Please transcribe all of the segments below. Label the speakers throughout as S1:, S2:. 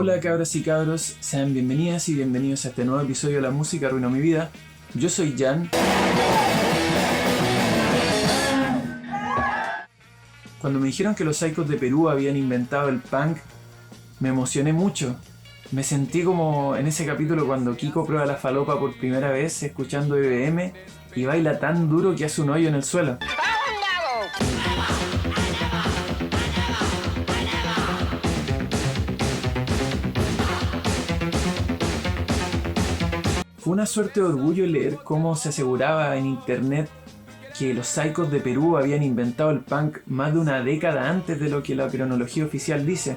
S1: Hola cabras y cabros, sean bienvenidas y bienvenidos a este nuevo episodio de La Música Arruinó Mi Vida. Yo soy Jan. Cuando me dijeron que los Psychos de Perú habían inventado el punk, me emocioné mucho. Me sentí como en ese capítulo cuando Kiko prueba la falopa por primera vez escuchando EBM y baila tan duro que hace un hoyo en el suelo. Fue una suerte de orgullo leer cómo se aseguraba en internet que los Psychos de Perú habían inventado el punk más de una década antes de lo que la cronología oficial dice.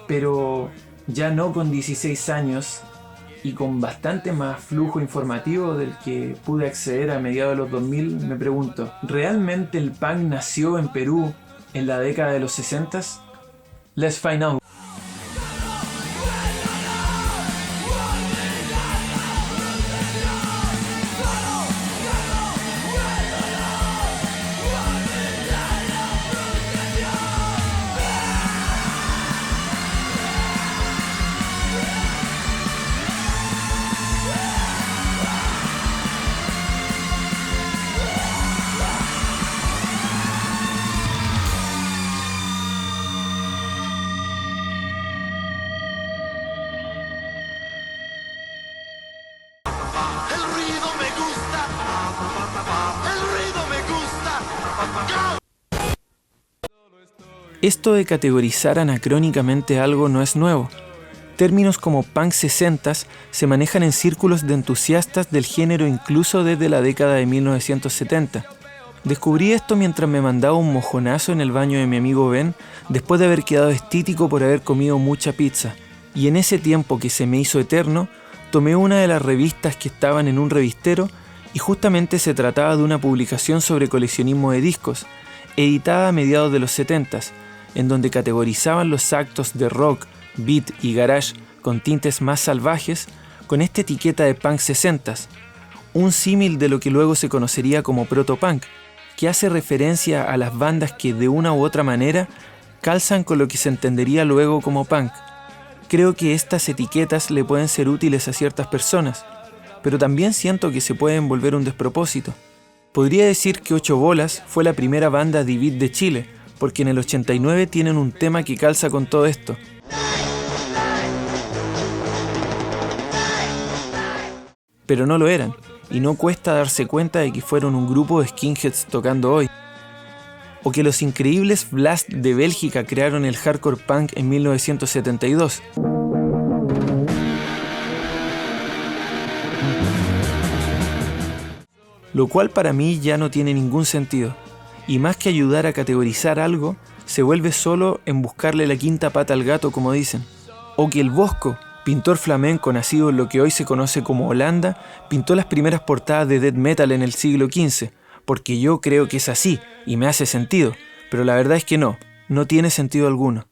S1: Pero ya no con 16 años y con bastante más flujo informativo del que pude acceder a mediados de los 2000, me pregunto, ¿realmente el punk nació en Perú en la década de los 60s? Let's find out. Esto de categorizar anacrónicamente algo no es nuevo. Términos como punk 60s se manejan en círculos de entusiastas del género incluso desde la década de 1970. Descubrí esto mientras me mandaba un mojonazo en el baño de mi amigo Ben después de haber quedado estítico por haber comido mucha pizza. Y en ese tiempo que se me hizo eterno, tomé una de las revistas que estaban en un revistero y justamente se trataba de una publicación sobre coleccionismo de discos, editada a mediados de los 70s, en donde categorizaban los actos de rock, beat y garage con tintes más salvajes con esta etiqueta de punk 60s, un símil de lo que luego se conocería como protopunk, que hace referencia a las bandas que de una u otra manera calzan con lo que se entendería luego como punk. Creo que estas etiquetas le pueden ser útiles a ciertas personas, pero también siento que se pueden volver un despropósito. Podría decir que 8 Bolas fue la primera banda de beat de Chile, porque en el 89 tienen un tema que calza con todo esto. Pero no lo eran, y no cuesta darse cuenta de que fueron un grupo de skinheads tocando hoy. O que los increíbles Blast de Bélgica crearon el hardcore punk en 1972. Lo cual para mí ya no tiene ningún sentido. Y más que ayudar a categorizar algo, se vuelve solo en buscarle la quinta pata al gato, como dicen. O que el Bosco, pintor flamenco nacido en lo que hoy se conoce como Holanda, pintó las primeras portadas de death metal en el siglo XV, porque yo creo que es así, y me hace sentido, pero la verdad es que no tiene sentido alguno.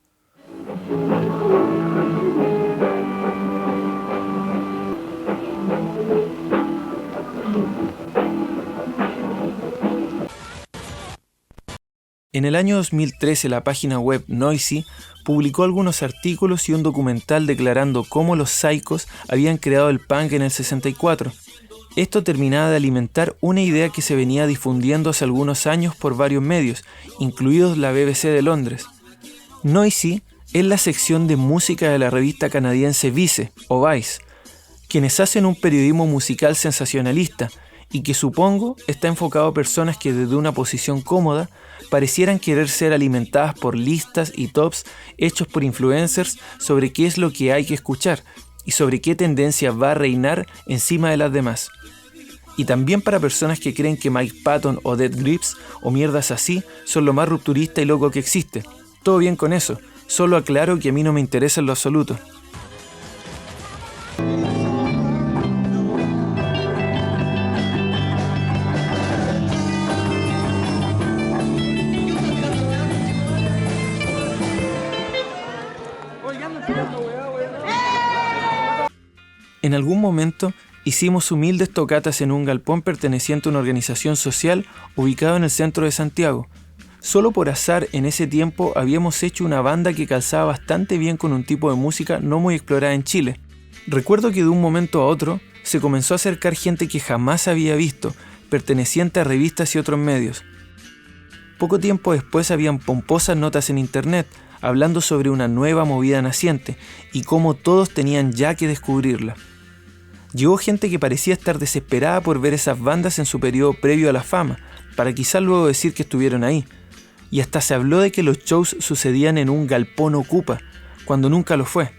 S1: En el año 2013 la página web Noisy publicó algunos artículos y un documental declarando cómo los Psychos habían creado el punk en el 64. Esto terminaba de alimentar una idea que se venía difundiendo hace algunos años por varios medios, incluidos la BBC de Londres. Noisy es la sección de música de la revista canadiense Vice, o Vice, quienes hacen un periodismo musical sensacionalista, y que supongo está enfocado a personas que desde una posición cómoda parecieran querer ser alimentadas por listas y tops hechos por influencers sobre qué es lo que hay que escuchar y sobre qué tendencia va a reinar encima de las demás. Y también para personas que creen que Mike Patton o Dead Grips o mierdas así son lo más rupturista y loco que existe. Todo bien con eso, solo aclaro que a mí no me interesa en lo absoluto. En algún momento hicimos humildes tocatas en un galpón perteneciente a una organización social ubicado en el centro de Santiago. Solo por azar en ese tiempo habíamos hecho una banda que calzaba bastante bien con un tipo de música no muy explorada en Chile. Recuerdo que de un momento a otro se comenzó a acercar gente que jamás había visto, perteneciente a revistas y otros medios. Poco tiempo después habían pomposas notas en internet hablando sobre una nueva movida naciente y cómo todos tenían ya que descubrirla. Llegó gente que parecía estar desesperada por ver esas bandas en su periodo previo a la fama, para quizás luego decir que estuvieron ahí. Y hasta se habló de que los shows sucedían en un galpón ocupa, cuando nunca lo fue.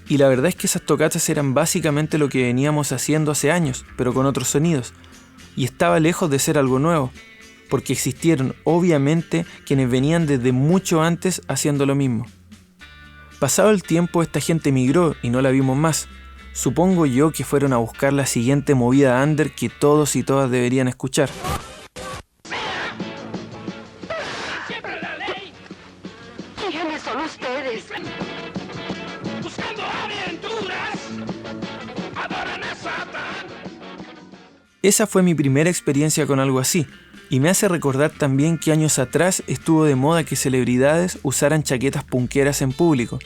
S1: Y la verdad es que esas tocatas eran básicamente lo que veníamos haciendo hace años, pero con otros sonidos. Y estaba lejos de ser algo nuevo, porque existieron obviamente quienes venían desde mucho antes haciendo lo mismo. Pasado el tiempo esta gente emigró y no la vimos más. Supongo yo que fueron a buscar la siguiente movida under que todos y todas deberían escuchar.
S2: ¿Quiénes son ustedes?
S3: Buscando aventuras, adoran a Satán.
S1: Esa fue mi primera experiencia con algo así, y me hace recordar también que años atrás estuvo de moda que celebridades usaran chaquetas punqueras en público,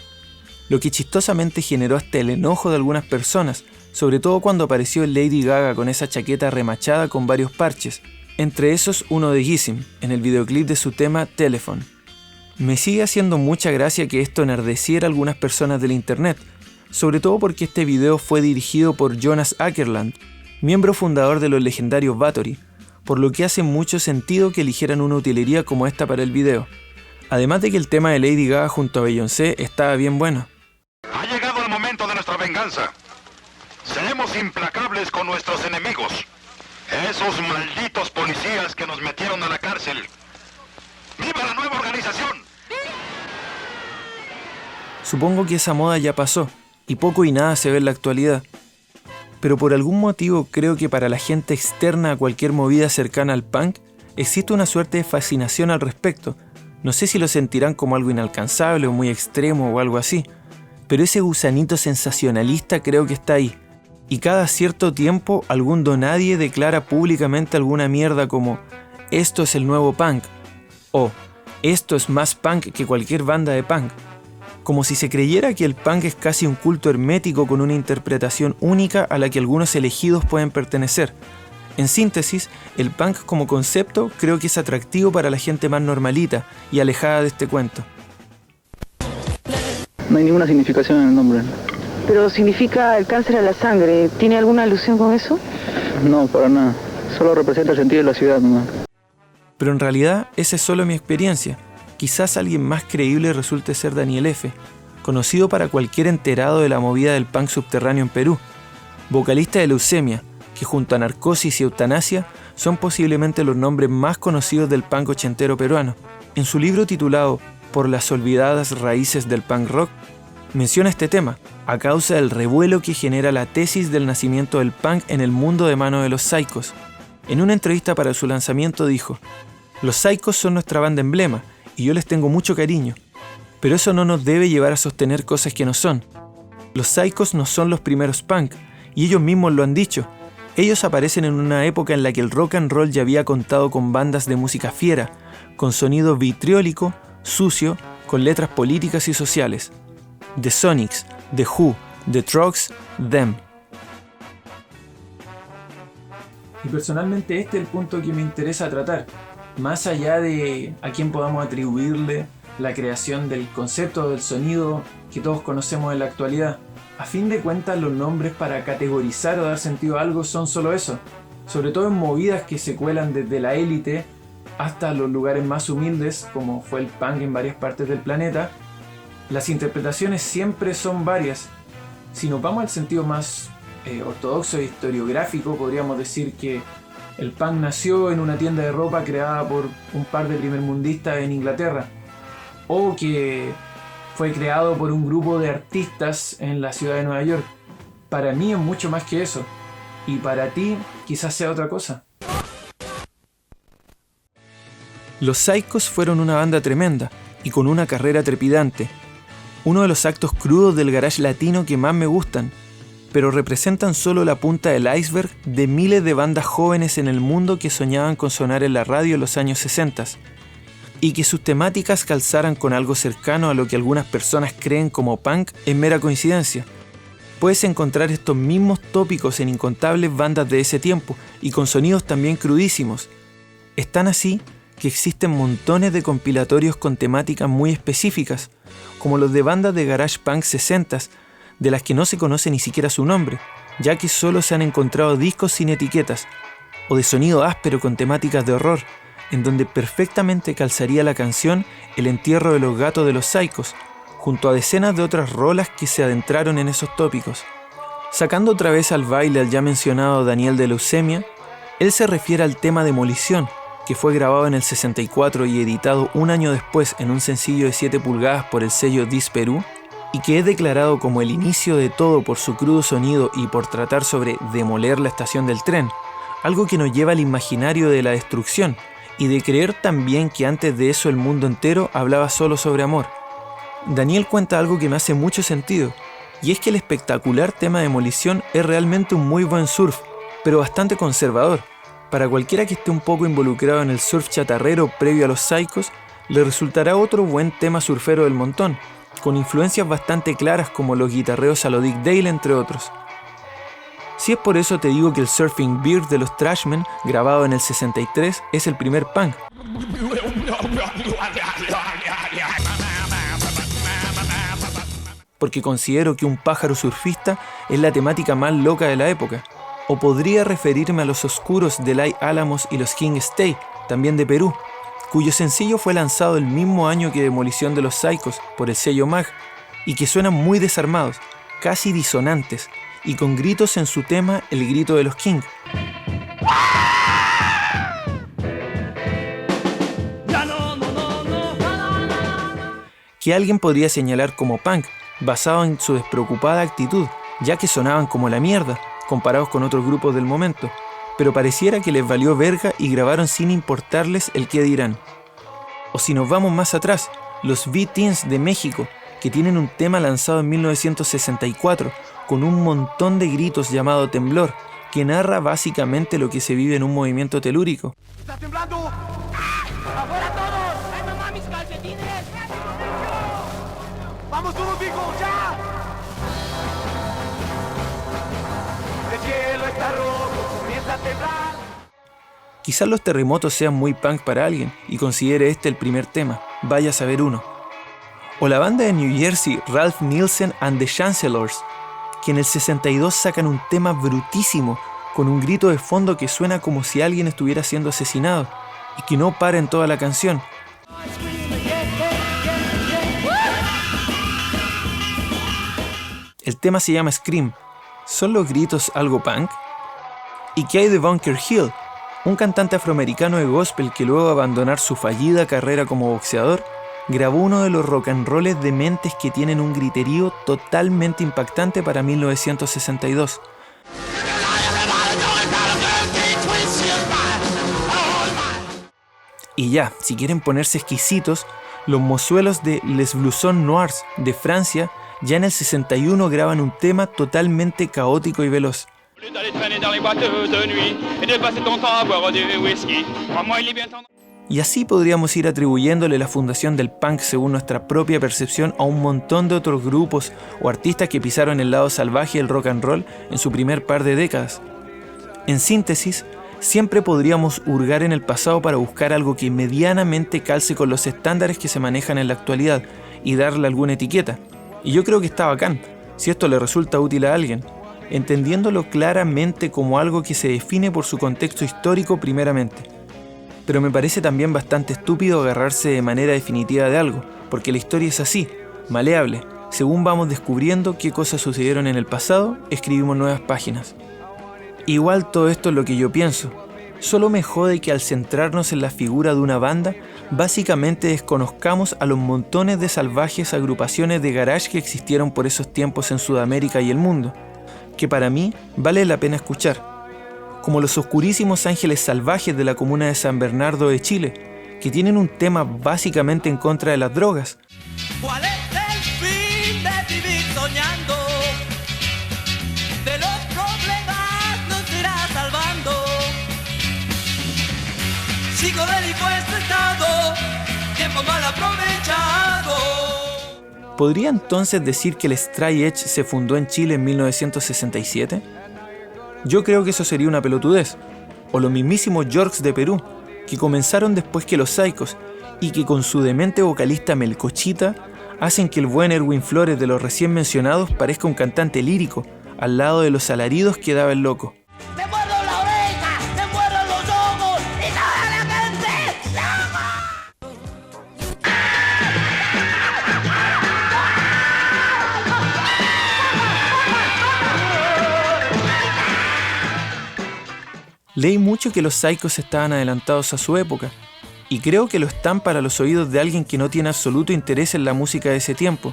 S1: lo que chistosamente generó hasta el enojo de algunas personas, sobre todo cuando apareció Lady Gaga con esa chaqueta remachada con varios parches, entre esos uno de Gizim, en el videoclip de su tema Telephone. Me sigue haciendo mucha gracia que esto enardeciera a algunas personas del internet, sobre todo porque este video fue dirigido por Jonas Åkerland, miembro fundador de los legendarios Bathory, por lo que hace mucho sentido que eligieran una utilería como esta para el video. Además de que el tema de Lady Gaga junto a Beyoncé estaba bien bueno.
S3: Ha llegado el momento de nuestra venganza. Seremos implacables con nuestros enemigos. Esos malditos policías que nos metieron a la cárcel. ¡Viva la nueva organización!
S1: Supongo que esa moda ya pasó, y poco y nada se ve en la actualidad. Pero por algún motivo creo que para la gente externa a cualquier movida cercana al punk, existe una suerte de fascinación al respecto. No sé si lo sentirán como algo inalcanzable o muy extremo o algo así, pero ese gusanito sensacionalista creo que está ahí. Y cada cierto tiempo algún donadie declara públicamente alguna mierda como «esto es el nuevo punk» o «esto es más punk que cualquier banda de punk», como si se creyera que el punk es casi un culto hermético con una interpretación única a la que algunos elegidos pueden pertenecer. En síntesis, el punk como concepto creo que es atractivo para la gente más normalita y alejada de este cuento.
S4: No hay ninguna significación en el nombre.
S2: Pero significa el cáncer a la sangre. ¿Tiene alguna alusión con eso?
S4: No, para nada. Solo representa el sentido de la ciudad, ¿no?
S1: Pero en realidad, esa es solo mi experiencia. Quizás alguien más creíble resulte ser Daniel F., conocido para cualquier enterado de la movida del punk subterráneo en Perú, vocalista de Leucemia, que junto a Narcosis y Eutanasia son posiblemente los nombres más conocidos del punk ochentero peruano. En su libro titulado Por las olvidadas raíces del punk rock, menciona este tema, a causa del revuelo que genera la tesis del nacimiento del punk en el mundo de mano de los Psychos. En una entrevista para su lanzamiento dijo: «Los Psychos son nuestra banda emblema, y yo les tengo mucho cariño, pero eso no nos debe llevar a sostener cosas que no son. Los Psychos no son los primeros punk, y ellos mismos lo han dicho. Ellos aparecen en una época en la que el rock and roll ya había contado con bandas de música fiera, con sonido vitriólico, sucio, con letras políticas y sociales. The Sonics, The Who, The Trucks, Them». Y personalmente este es el punto que me interesa tratar. Más allá de a quién podamos atribuirle la creación del concepto del sonido que todos conocemos en la actualidad, a fin de cuentas los nombres para categorizar o dar sentido a algo son solo eso, sobre todo en movidas que se cuelan desde la élite hasta los lugares más humildes, como fue el punk en varias partes del planeta. Las interpretaciones siempre son varias. Si nos vamos al sentido más ortodoxo e historiográfico, podríamos decir que el punk nació en una tienda de ropa creada por un par de primermundistas en Inglaterra, o que fue creado por un grupo de artistas en la ciudad de Nueva York. Para mí es mucho más que eso, y para ti quizás sea otra cosa. Los Psychos fueron una banda tremenda y con una carrera trepidante. Uno de los actos crudos del garage latino que más me gustan, pero representan solo la punta del iceberg de miles de bandas jóvenes en el mundo que soñaban con sonar en la radio en los años 60. y que sus temáticas calzaran con algo cercano a lo que algunas personas creen como punk es mera coincidencia. Puedes encontrar estos mismos tópicos en incontables bandas de ese tiempo y con sonidos también crudísimos. Es tan así que existen montones de compilatorios con temáticas muy específicas, como los de bandas de garage punk 60s, de las que no se conoce ni siquiera su nombre, ya que solo se han encontrado discos sin etiquetas, o de sonido áspero con temáticas de horror, en donde perfectamente calzaría la canción El entierro de los gatos de los Psychos, junto a decenas de otras rolas que se adentraron en esos tópicos. Sacando otra vez al baile al ya mencionado Daniel de Leucemia, él se refiere al tema Demolición, que fue grabado en el 64 y editado un año después en un sencillo de 7 pulgadas por el sello Dis Perú, y que es declarado como el inicio de todo por su crudo sonido y por tratar sobre demoler la estación del tren, algo que nos lleva al imaginario de la destrucción, y de creer también que antes de eso el mundo entero hablaba solo sobre amor. Daniel cuenta algo que me hace mucho sentido, y es que el espectacular tema Demolición es realmente un muy buen surf, pero bastante conservador. Para cualquiera que esté un poco involucrado en el surf chatarrero previo a los Psychos, le resultará otro buen tema surfero del montón, con influencias bastante claras como los guitarreos a lo Dick Dale entre otros. Si es por eso te digo que el Surfing Beard de los Trashmen, grabado en el 63, es el primer punk. Porque considero que un pájaro surfista es la temática más loca de la época. O podría referirme a los oscuros de Light Alamos y los King Stay, también de Perú, cuyo sencillo fue lanzado el mismo año que Demolición de los Psychos por el sello Mag, y que suenan muy desarmados, casi disonantes, y con gritos en su tema El grito de los King. Que alguien podría señalar como punk, basado en su despreocupada actitud, ya que sonaban como la mierda, comparados con otros grupos del momento, pero pareciera que les valió verga y grabaron sin importarles el qué dirán. O si nos vamos más atrás, los V-Teens de México, que tienen un tema lanzado en 1964, con un montón de gritos llamado Temblor, que narra básicamente lo que se vive en un movimiento telúrico.
S5: ¡Está temblando! ¡Afuera todos! ¡Ay, mamá, mis calcetines! ¡Vamos todos, hijo! ¡Ya! ¡El cielo está rojo! ¡Comienza a temblar!
S1: Quizás los terremotos sean muy punk para alguien y considere este el primer tema, vaya a saber uno. O la banda de New Jersey Ralph Nielsen and the Chancellors, que en el 62 sacan un tema brutísimo, con un grito de fondo que suena como si alguien estuviera siendo asesinado, y que no para en toda la canción. El tema se llama Scream. ¿Son los gritos algo punk? ¿Y qué hay de Bunker Hill, un cantante afroamericano de gospel que luego de abandonar su fallida carrera como boxeador, grabó uno de los rock and rolls dementes que tienen un griterío totalmente impactante para 1962? Y ya, si quieren ponerse exquisitos, los mozuelos de Les Blousons Noirs de Francia ya en el 61 graban un tema totalmente caótico y veloz. Y así podríamos ir atribuyéndole la fundación del punk según nuestra propia percepción a un montón de otros grupos o artistas que pisaron el lado salvaje del rock and roll en su primer par de décadas. En síntesis, siempre podríamos hurgar en el pasado para buscar algo que medianamente calce con los estándares que se manejan en la actualidad y darle alguna etiqueta. Y yo creo que está bacán, si esto le resulta útil a alguien, entendiéndolo claramente como algo que se define por su contexto histórico primeramente. Pero me parece también bastante estúpido agarrarse de manera definitiva de algo, porque la historia es así, maleable. Según vamos descubriendo qué cosas sucedieron en el pasado, escribimos nuevas páginas. Igual todo esto es lo que yo pienso. Solo me jode que al centrarnos en la figura de una banda, básicamente desconozcamos a los montones de salvajes agrupaciones de garage que existieron por esos tiempos en Sudamérica y el mundo, que para mí vale la pena escuchar. Como los oscurísimos ángeles salvajes de la comuna de San Bernardo de Chile, que tienen un tema básicamente en contra de las drogas.
S5: ¿Cuál es el fin de vivir soñando? De los problemas nos irá salvando. Psicodélico este estado,
S6: tiempo mal aprovechado.
S1: ¿Podría entonces decir que el Straight Edge se fundó en Chile en 1967? Yo creo que eso sería una pelotudez, o los mismísimos Yorks de Perú, que comenzaron después que los Psychos y que con su demente vocalista Melcochita hacen que el buen Erwin Flores de los recién mencionados parezca un cantante lírico, al lado de los alaridos que daba el loco.
S5: ¡Me muerdo la oreja! ¡Me muerdo los ojos! ¡Y toda la gente llama!
S1: Leí mucho que los Psychos estaban adelantados a su época, y creo que lo están para los oídos de alguien que no tiene absoluto interés en la música de ese tiempo.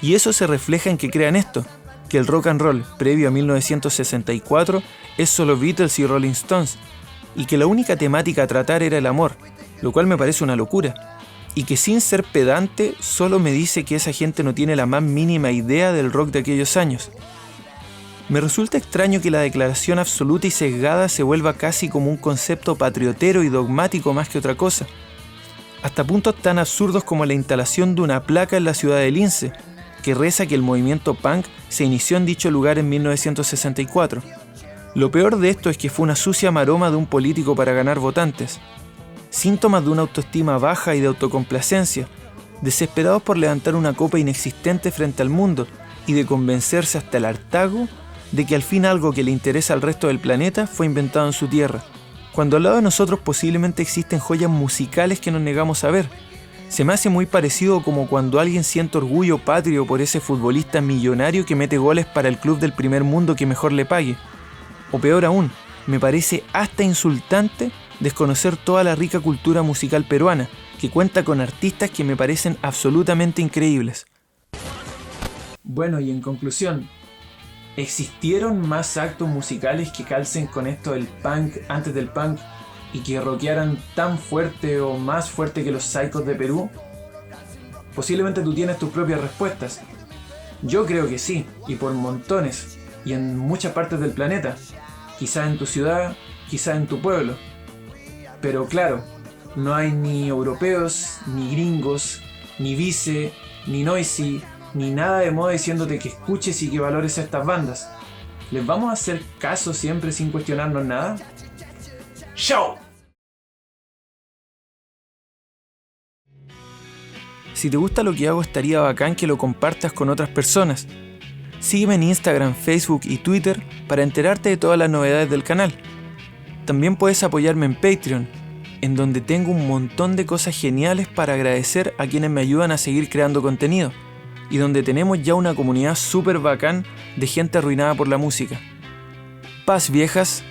S1: Y eso se refleja en que crean esto, que el rock and roll previo a 1964 es solo Beatles y Rolling Stones, y que la única temática a tratar era el amor, lo cual me parece una locura, y que sin ser pedante solo me dice que esa gente no tiene la más mínima idea del rock de aquellos años. Me resulta extraño que la declaración absoluta y sesgada se vuelva casi como un concepto patriotero y dogmático más que otra cosa, hasta puntos tan absurdos como la instalación de una placa en la ciudad de Lince, que reza que el movimiento punk se inició en dicho lugar en 1964. Lo peor de esto es que fue una sucia maroma de un político para ganar votantes. Síntomas de una autoestima baja y de autocomplacencia, desesperados por levantar una copa inexistente frente al mundo y de convencerse hasta el hartazgo de que al fin algo que le interesa al resto del planeta fue inventado en su tierra, cuando al lado de nosotros posiblemente existen joyas musicales que nos negamos a ver. Se me hace muy parecido como cuando alguien siente orgullo patrio por ese futbolista millonario que mete goles para el club del primer mundo que mejor le pague. O peor aún, me parece hasta insultante desconocer toda la rica cultura musical peruana, que cuenta con artistas que me parecen absolutamente increíbles. Bueno, y en conclusión, ¿existieron más actos musicales que calcen con esto del punk antes del punk y que rockearan tan fuerte o más fuerte que los Psychos de Perú? Posiblemente tú tienes tus propias respuestas. Yo creo que sí, y por montones, y en muchas partes del planeta. Quizás en tu ciudad, quizás en tu pueblo. Pero claro, no hay ni europeos, ni gringos, ni Vice, ni Noisy, ni nada de moda diciéndote que escuches y que valores a estas bandas. ¿Les vamos a hacer caso siempre sin cuestionarnos nada? ¡Show! Si te gusta lo que hago, estaría bacán que lo compartas con otras personas. Sígueme en Instagram, Facebook y Twitter para enterarte de todas las novedades del canal. También puedes apoyarme en Patreon, en donde tengo un montón de cosas geniales para agradecer a quienes me ayudan a seguir creando contenido, y donde tenemos ya una comunidad súper bacán de gente arruinada por la música. Paz, viejas.